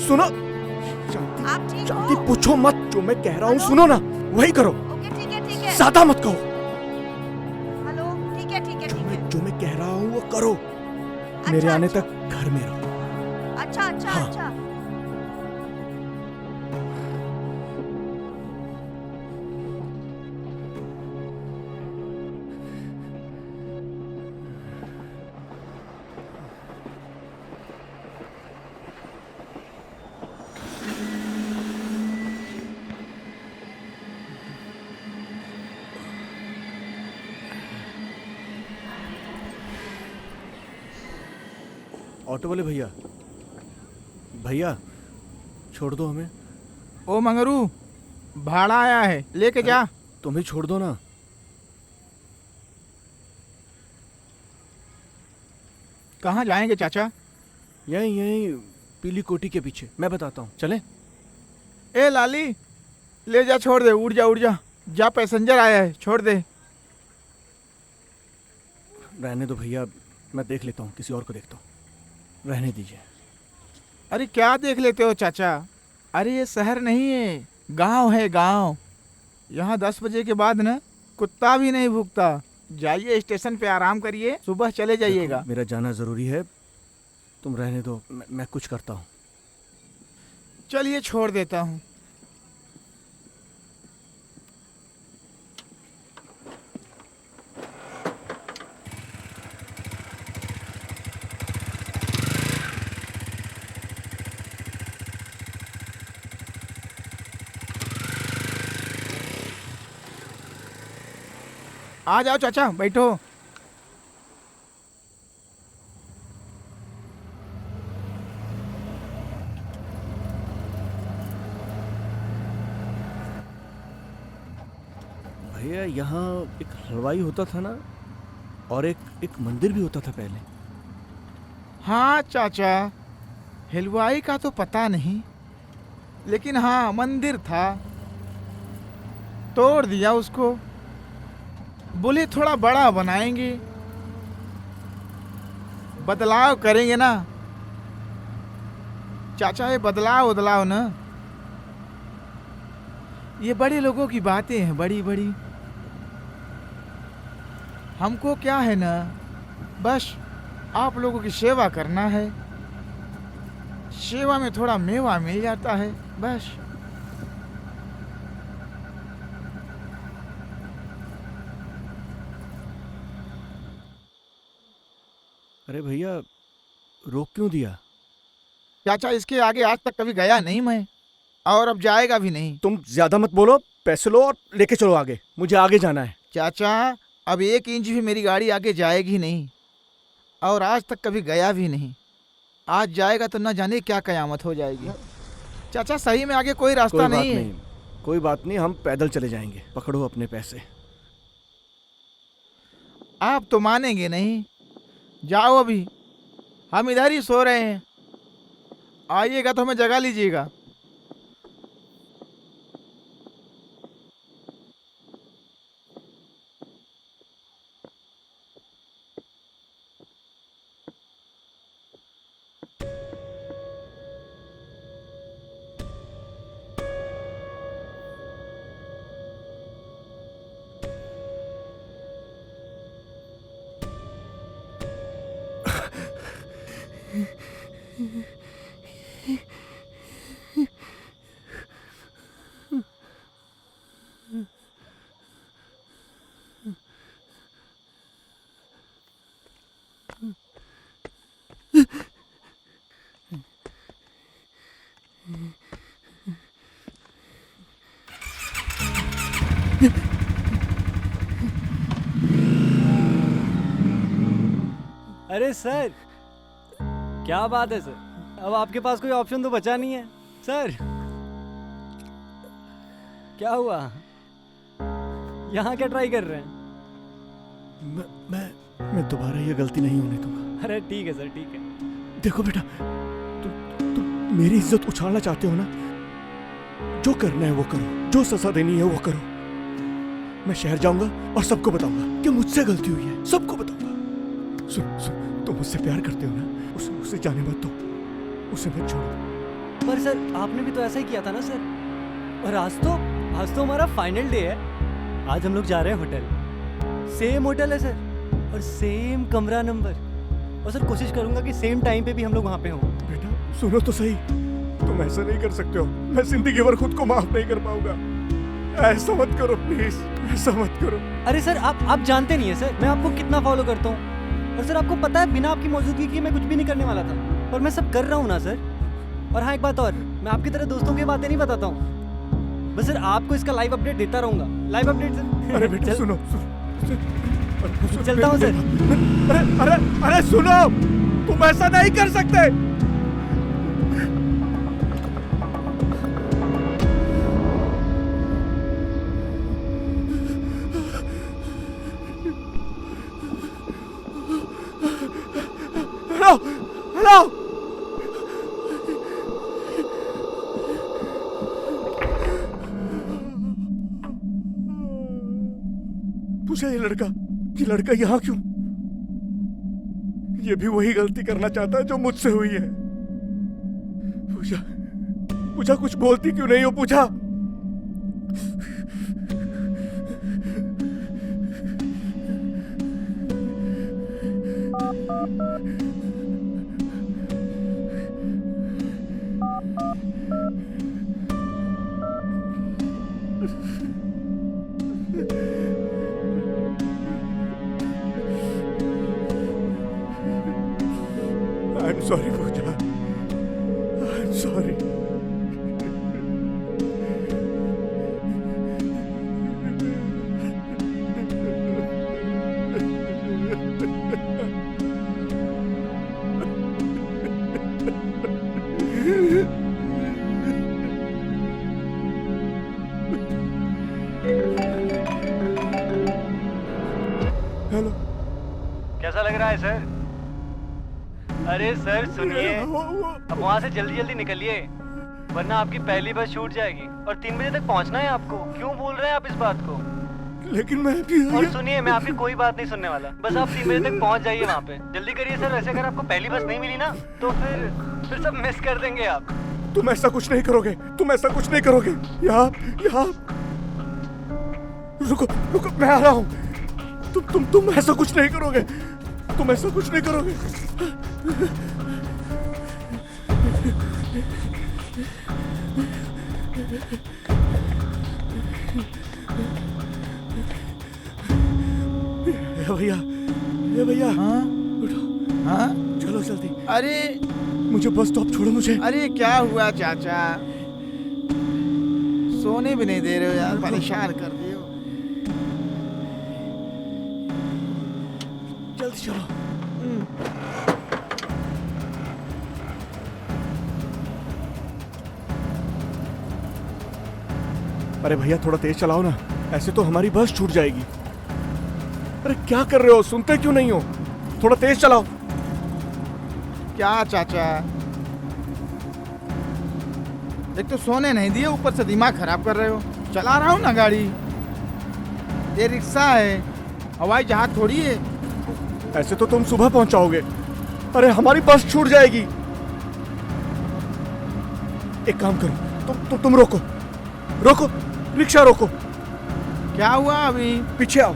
सुनो आप ठीक शांति, हो? पूछो मत। जो मैं कह रहा हूँ हेलो? सुनो ना, वही करो। ओके, ठीक है। ज्यादा मत कहो। हेलो, ठीक है। जो मैं कह रहा हूँ वो करो। मेरे अच्छा, आने अच्छा। तक घर में रहो। अच्छा। हाँ। ऑटो वाले भैया छोड़ दो हमें। ओ मंगरू, भाड़ा आया है, लेके जा। तुम ही छोड़ दो ना। कहाँ जाएंगे चाचा? यहीं पीली कोठी के पीछे। मैं बताता हूँ, चले? ए लाली, ले जा, छोड़ दे। उड़ जा। जा, पैसेंजर आया है, छोड़ दे। रहने दो भैया, मैं देख लेता हूँ, किसी और को देखता हूँ। रहने दीजिए। अरे क्या देख लेते हो चाचा? अरे ये शहर नहीं है, गांव है गांव। यहाँ 10 बजे के बाद ना कुत्ता भी नहीं भूकता। जाइए स्टेशन पे आराम करिए, सुबह चले जाइएगा। मेरा जाना जरूरी है, तुम रहने दो, मैं कुछ करता हूँ। चलिए छोड़ देता हूँ। आ जाओ चाचा, बैठो। भैया यहाँ एक हलवाई होता था ना, और एक मंदिर भी होता था पहले। हाँ चाचा, हलवाई का तो पता नहीं, लेकिन हाँ मंदिर था, तोड़ दिया उसको। बोले थोड़ा बड़ा बनाएंगे, बदलाव करेंगे ना चाचा। ये बदलाव ना, ये बड़े लोगों की बातें हैं, बड़ी बड़ी। हमको क्या है ना, बस आप लोगों की सेवा करना है। सेवा में थोड़ा मेवा मिल जाता है, बस। अरे भैया, रोक क्यों दिया? चाचा इसके आगे आज तक कभी गया नहीं मैं, और अब जाएगा भी नहीं। तुम ज्यादा मत बोलो, पैसे लो और लेके चलो आगे, मुझे आगे जाना है। चाचा अब 1 इंच भी मेरी गाड़ी आगे जाएगी नहीं, और आज तक कभी गया भी नहीं। आज जाएगा तो न जाने क्या कयामत हो जाएगी। चाचा सही में आगे कोई रास्ता नहीं है। कोई बात नहीं, हम पैदल चले जाएंगे। पकड़ो अपने पैसे। आप तो मानेंगे नहीं। जाओ, अभी हम इधर ही सो रहे हैं, आइएगा तो हमें जगा लीजिएगा। अरे सर, क्या बात है सर, अब आपके पास कोई ऑप्शन तो बचा नहीं है सर। क्या हुआ, यहाँ क्या ट्राई कर रहे हैं? मैं दोबारा ये गलती नहीं होने दूंगा। अरे ठीक है सर, ठीक है। देखो बेटा, तुम मेरी इज्जत उछालना चाहते हो ना, जो करना है वो करो, जो सजा देनी है वो करो। मैं शहर जाऊंगा और सबको बताऊंगा कि मुझसे गलती हुई है, सबको बताऊंगा। सुन, तुम मुझसे प्यार करते हो ना, उसे जाने मत दो, उसे मत छोड़ो। पर सर आपने भी तो ऐसा ही किया था ना सर। और आज तो हमारा फाइनल डे है। आज हम लोग जा रहे हैं होटल, सेम होटल है सर, और सेम कमरा नंबर। और सर कोशिश करूंगा कि सेम टाइम पे भी हम लोग वहाँ पे हों। बेटा सुनो तो सही, तुम ऐसा नहीं कर सकते हो। मैं जिंदगी भर खुद को माफ नहीं कर पाऊंगा। ऐसा मत करो प्लीज, ऐसा मत करो। अरे सर आप जानते नहीं है सर, मैं आपको कितना फॉलो करता हूँ। और सर आपको पता है बिना आपकी मौजूदगी के मैं कुछ भी नहीं करने वाला था, पर मैं सब कर रहा हूँ ना सर। और हाँ एक बात और, मैं आपकी तरह दोस्तों की बातें नहीं बताता हूँ, बस सर आपको इसका लाइव अपडेट देता रहूंगा। Live update sir. अरे बेटा सुनो, चलता हूँ सर। अरे सुनो, तुम ऐसा नहीं कर सकते। हेलो, पूछा ये लड़का यहाँ क्यों? ये भी वही गलती करना चाहता है जो मुझसे हुई है। पूछा पूजा कुछ बोलती क्यों नहीं हो पूजा? I'm sorry, Pooja. I'm sorry. Hello, कैसा लग रहा है सर? अरे सर सुनिए, अब वहाँ से जल्दी जल्दी निकलिए, वरना आपकी पहली बस छूट जाएगी और 3 बजे तक पहुँचना है आपको। क्यों बोल रहे हैं आप इस बात को? लेकिन मैं भी और सुनिए, मैं आपकी कोई बात नहीं सुनने वाला, बस आप 3 बजे तक पहुँच जाइए वहाँ पे। जल्दी करिए सर, वैसे अगर आपको पहली बस नहीं मिली ना तो फिर सब मिस कर देंगे आप। तुम ऐसा कुछ नहीं करोगे, तुम ऐसा कुछ नहीं करोगे। यहाँ यहाँ रुको रुको, मैं आ रहा हूँ। तुम ऐसा कुछ नहीं करोगे, तुम ऐसा कुछ नहीं करोगे। भैया, ये भैया, हाँ उठो, हाँ। चलो जल्दी। अरे मुझे बस स्टॉप छोड़ो मुझे। अरे क्या हुआ चाचा? सोने भी नहीं दे रहे हो यार, परेशान कर दिए हो। जल्दी चलो। अरे भैया थोड़ा तेज चलाओ ना, ऐसे तो हमारी बस छूट जाएगी। अरे क्या कर रहे हो, सुनते क्यों नहीं हो? थोड़ा तेज चलाओ। क्या चाचा, एक तो सोने नहीं दिए, ऊपर से दिमाग खराब कर रहे हो। चला रहा हूँ ना गाड़ी, ये रिक्शा है, हवाई जहाज थोड़ी है। ऐसे तो तुम सुबह पहुंचाओगे, अरे हमारी बस छूट जाएगी। एक काम करो, तुम रोको रोको, रिक्शा रोको। क्या हुआ अभी? पीछे आओ,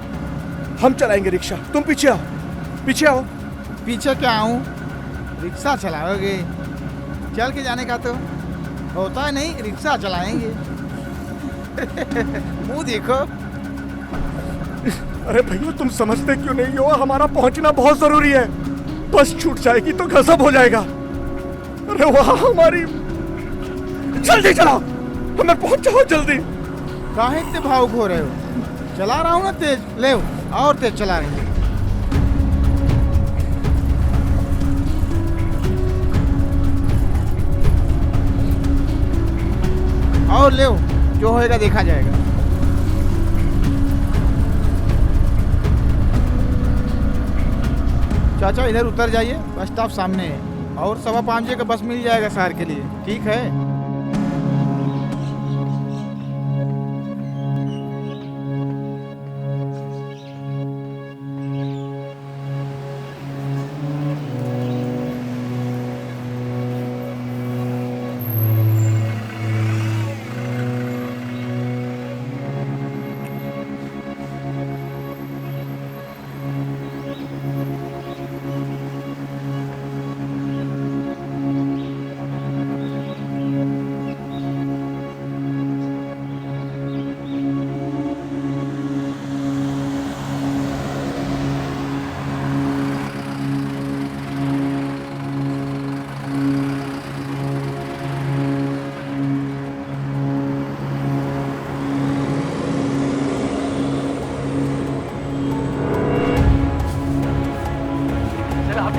हम चलाएंगे रिक्शा, तुम पीछे आओ, पीछे आओ। पीछे क्या आऊँ? रिक्शा चलाओगे? चल के जाने का तो होता है नहीं, रिक्शा चलाएंगे। मुंह देखो। अरे भैया तुम समझते क्यों नहीं हो, हमारा पहुंचना बहुत जरूरी है। बस छूट जाएगी तो गजब हो जाएगा। अरे वहां हमारी, जल्दी चलाओ, हमें पहुंचाओ जल्दी। काहे इतने भावुक हो रहे हो? चला रहा हूँ ना तेज, ले और तेज चला रहे हैं। और ले, जो होएगा देखा जाएगा। चाचा इधर उतर जाइए, बस स्टॉप सामने है और 5:15 का बस मिल जाएगा शहर के लिए, ठीक है?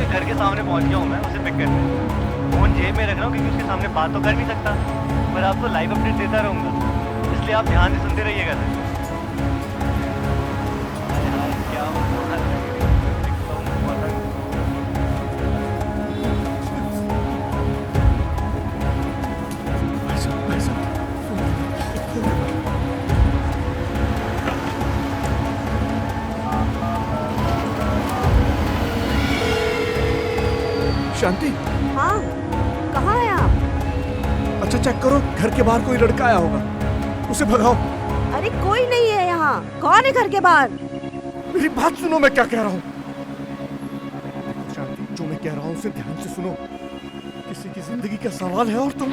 घर के सामने पहुंच गया हूँ मैं उसे पिक करने। फोन जेब में रख रहा हूँ क्योंकि उसके सामने बात तो कर नहीं सकता, पर आपको लाइव अपडेट देता रहूँगा, इसलिए आप ध्यान से सुनते रहिएगा सर। क्या शांति, हाँ, कहाँ हैं आप? अच्छा चेक करो, घर के बाहर कोई लड़का आया होगा, उसे भगाओ। अरे कोई नहीं है यहाँ। कौन है घर के बाहर? मेरी बात सुनो, मैं क्या कह रहा हूँ। शांति, जो मैं कह रहा हूँ उसे ध्यान से सुनो। किसी की जिंदगी का सवाल है और तुम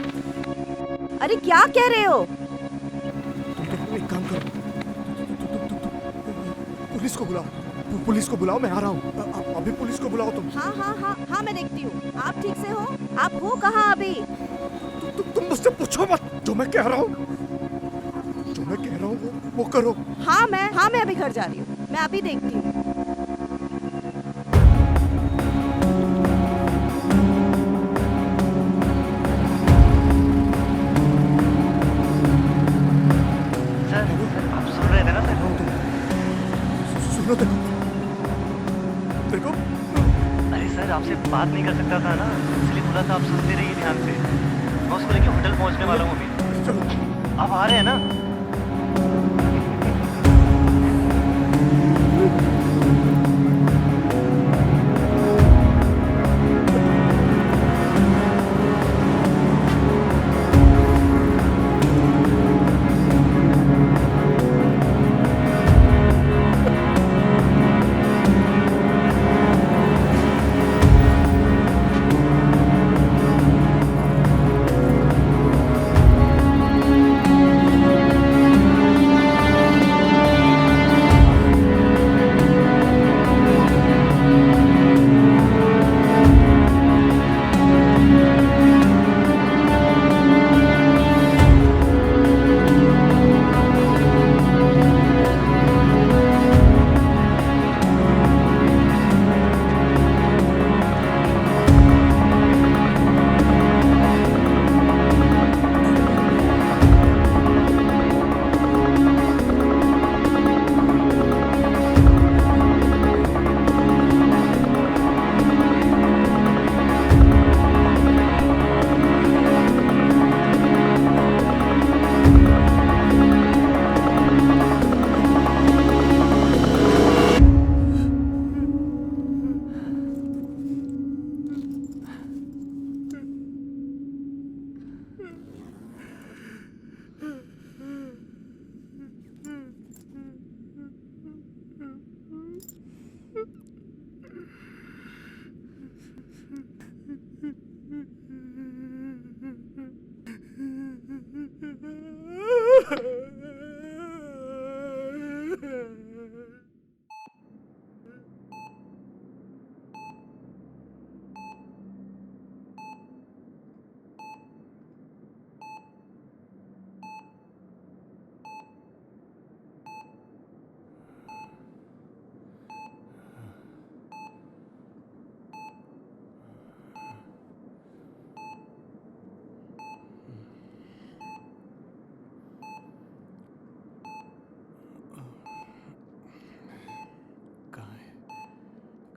अरे क्या कह रहे हो? देखो, एक काम करो, पुलिस को बुलाओ, पुलिस को बुलाओ, मैं आ रहा हूँ। अभी पुलिस को बुलाओ तुम। हाँ हाँ हाँ हाँ, मैं देखती हूँ। आप ठीक से हो? आप हो कहाँ अभी? तुम मुझसे पूछो मत। जो मैं कह रहा हूँ वो करो। हाँ मैं अभी घर जा रही हूँ। मैं अभी देखती हूँ। सर आप सुन रहे थे ना सर? सुनो, देखो। अरे सर आपसे बात नहीं कर सकता था ना, इसलिए बोला था आप सुनते रहिए ध्यान से। मैं उसको लेके होटल पहुंचने वाला हूँ अभी। चलो, आप आ रहे हैं ना?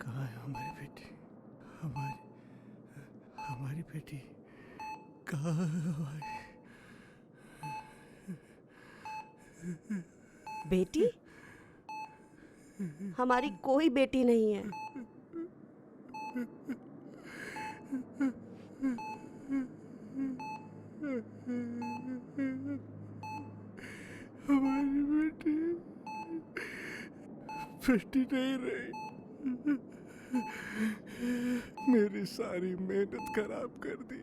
कहाँ है हमारी बेटी? हमारी बेटी कहाँ है हमारी? बेटी? हमारी कोई बेटी नहीं है। हमारी बेटी नहीं रही। मेरी सारी मेहनत खराब कर दी।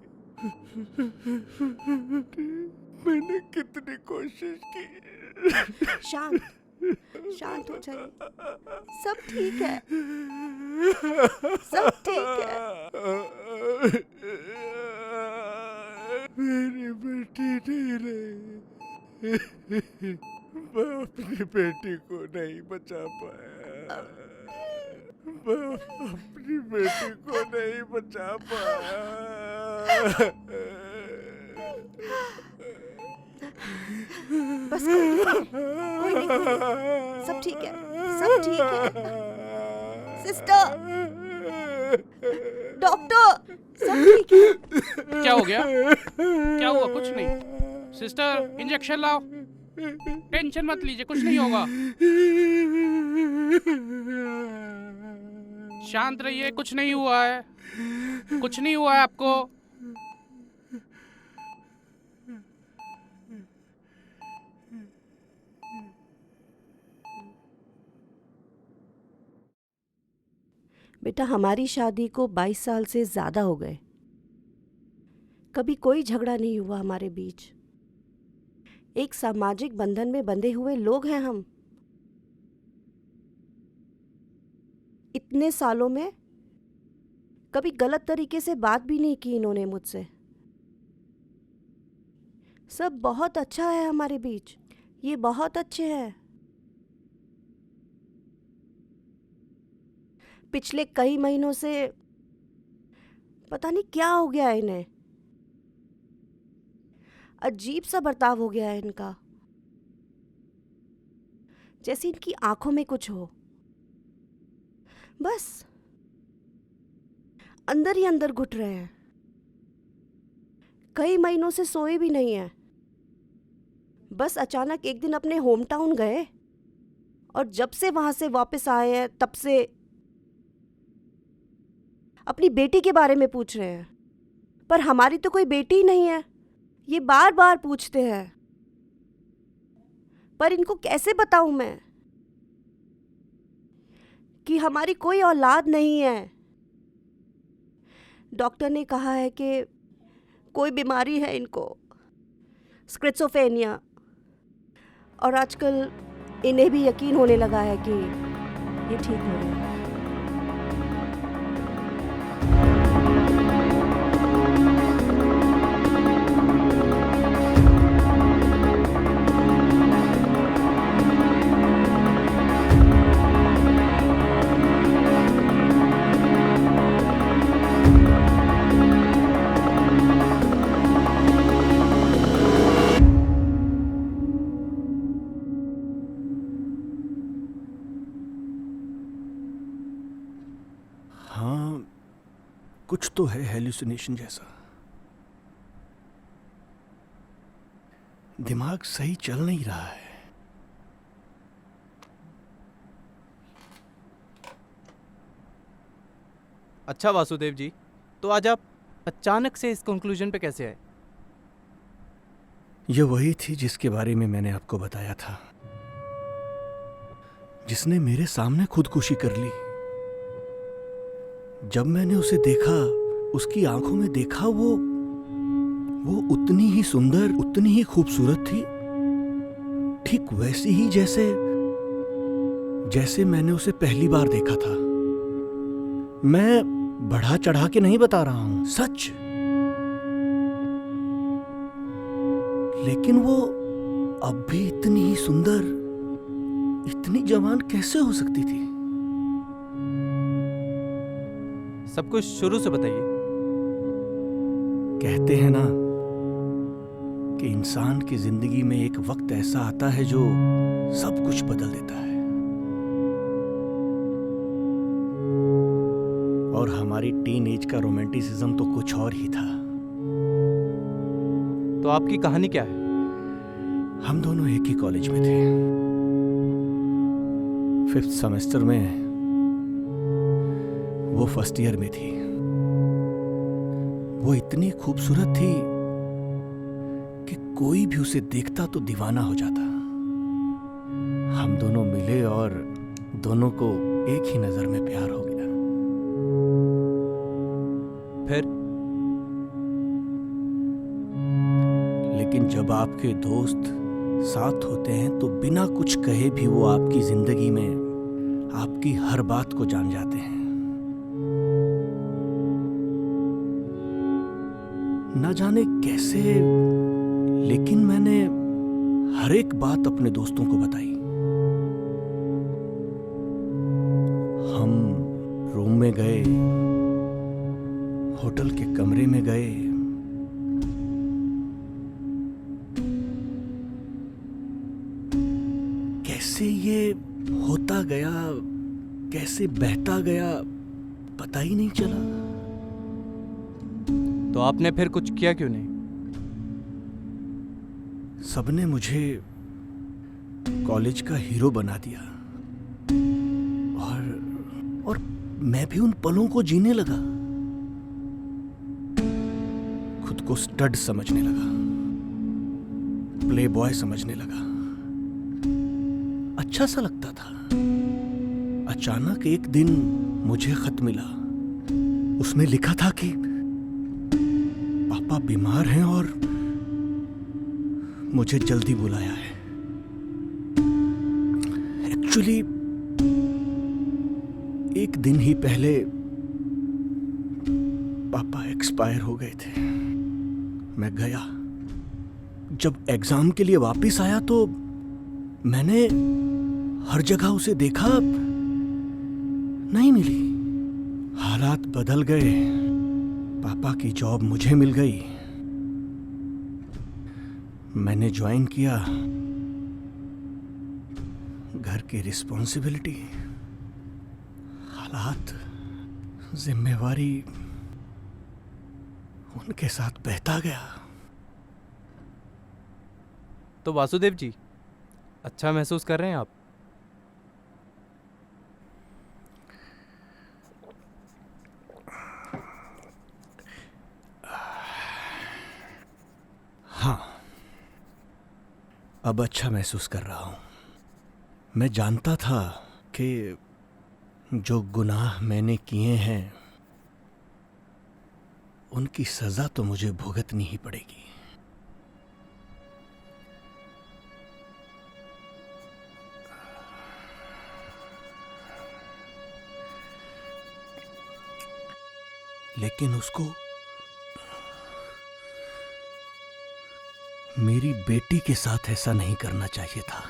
मैंने कितनी कोशिश की। शांत हो जाइए। सब ठीक है। सब ठीक है। मेरी बेटी नहीं रही। मैं अपनी बेटी को नहीं बचा पाया। मैं अपनी बेटी को नहीं बचा पाया। बस कोई नहीं। सब ठीक है। सब ठीक है। सिस्टर, डॉक्टर, सब ठीक है। क्या हो गया? क्या हुआ? कुछ नहीं। सिस्टर, इंजेक्शन लाओ। टेंशन मत लीजिए, कुछ नहीं होगा। शांत रहिए, कुछ नहीं हुआ है। कुछ नहीं हुआ है आपको। बेटा, हमारी शादी को 22 साल से ज़्यादा हो गए। कभी कोई झगड़ा नहीं हुआ हमारे बीच। एक सामाजिक बंधन में बंधे हुए लोग हैं हम। इतने सालों में कभी गलत तरीके से बात भी नहीं की इन्होंने मुझसे। सब बहुत अच्छा है हमारे बीच। ये बहुत अच्छे हैं। पिछले कई महीनों से पता नहीं क्या हो गया है इन्हें। अजीब सा बर्ताव हो गया है इनका, जैसे इनकी आंखों में कुछ हो। बस अंदर ही अंदर घुट रहे हैं। कई महीनों से सोए भी नहीं है। बस अचानक एक दिन अपने होम टाउन गए और जब से वहां से वापस आए हैं तब से अपनी बेटी के बारे में पूछ रहे हैं। पर हमारी तो कोई बेटी ही नहीं है, ये बार बार पूछते हैं। पर इनको कैसे बताऊं मैं कि हमारी कोई औलाद नहीं है। डॉक्टर ने कहा है कि कोई बीमारी है इनको, स्किज़ोफ्रेनिया। और आजकल इन्हें भी यकीन होने लगा है कि ये ठीक हो रहे हैं। हाँ, कुछ तो है हेलुसिनेशन जैसा। दिमाग सही चल नहीं रहा है। अच्छा वासुदेव जी, तो आज आप अचानक से इस कंक्लूजन पे कैसे आए? यह वही थी जिसके बारे में मैंने आपको बताया था, जिसने मेरे सामने खुदकुशी कर ली। जब मैंने उसे देखा, उसकी आंखों में देखा, वो उतनी ही सुंदर, उतनी ही खूबसूरत थी, ठीक वैसी ही जैसे मैंने उसे पहली बार देखा था। मैं बढ़ा चढ़ा के नहीं बता रहा हूं, सच। लेकिन वो अब भी इतनी ही सुंदर, इतनी जवान कैसे हो सकती थी? सब कुछ शुरू से बताइए। कहते हैं ना कि इंसान की जिंदगी में एक वक्त ऐसा आता है जो सब कुछ बदल देता है। और हमारी टीन एज का रोमांटिसिज्म तो कुछ और ही था। तो आपकी कहानी क्या है? हम दोनों एक ही कॉलेज में थे। 5th सेमेस्टर में, वो फर्स्ट ईयर में थी। वो इतनी खूबसूरत थी कि कोई भी उसे देखता तो दीवाना हो जाता। हम दोनों मिले और दोनों को एक ही नजर में प्यार हो गया। फिर? लेकिन जब आपके दोस्त साथ होते हैं तो बिना कुछ कहे भी वो आपकी जिंदगी में आपकी हर बात को जान जाते हैं। ना जाने कैसे, लेकिन मैंने हर एक बात अपने दोस्तों को बताई। हम रूम में गए, होटल के कमरे में गए। कैसे ये होता गया, कैसे बहता गया, पता ही नहीं चला। तो आपने फिर कुछ किया क्यों नहीं? सबने मुझे कॉलेज का हीरो बना दिया और मैं भी उन पलों को जीने लगा। खुद को स्टड समझने लगा, प्ले बॉय समझने लगा। अच्छा सा लगता था, अचानक एक दिन मुझे खत मिला। उसमें लिखा था कि पापा बीमार हैं और मुझे जल्दी बुलाया है। एक्चुअली एक दिन ही पहले पापा एक्सपायर हो गए थे। मैं गया, जब एग्जाम के लिए वापस आया तो मैंने हर जगह उसे देखा, नहीं मिली। हालात बदल गए, पापा की जॉब मुझे मिल गई, मैंने ज्वाइन किया। घर की रिस्पॉन्सिबिलिटी, हालात, जिम्मेवारी उनके साथ बहता गया। तो वासुदेव जी, अच्छा महसूस कर रहे हैं आप? हाँ, अब अच्छा महसूस कर रहा हूं। मैं जानता था कि जो गुनाह मैंने किए हैं उनकी सजा तो मुझे भुगतनी ही पड़ेगी। लेकिन उसको मेरी बेटी के साथ ऐसा नहीं करना चाहिए था।